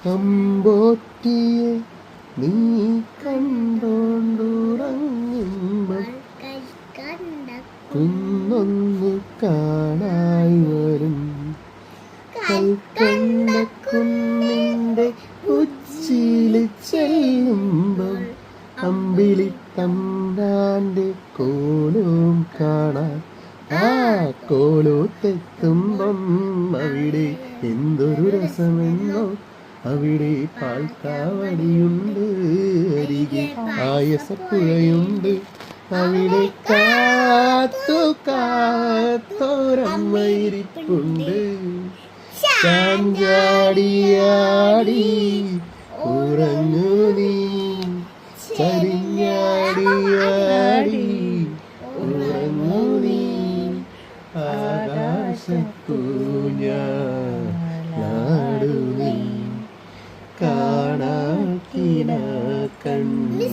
അമ്പോറ്റിയെ നീ കണ്ടോണ്ടുറങ്ങുമ്പോൾ കുന്നൊന്ന് കാണായി വരും. കൽക്കണ്ട കുന്നിൻ്റെ ഉച്ചിയിൽ ചെല്ലുമ്പോൾ അമ്പിളി തമ്പ്രാൻ്റെ കോലവും കാണാൻ. ആ കോലോത്തെത്തുമ്പം അവിടെ എന്തൊരു രസമെന്നോ. അവിടെ പാൽക്കാവടിയുണ്ട്, അരികെ ആയസപ്പുഴയുണ്ട്. അവിടെ കാത്തോരമ്മയിരിപ്പുണ്ട്. ചാഞ്ചാടിയാടി ഉറങ്ങു നീ, ചരിഞ്ഞാടിയാടി ഉറങ്ങു നീ. ആകാശത്തൂഞ്ഞാലാടു നീ, കാണാക്കിന കണ്ണു.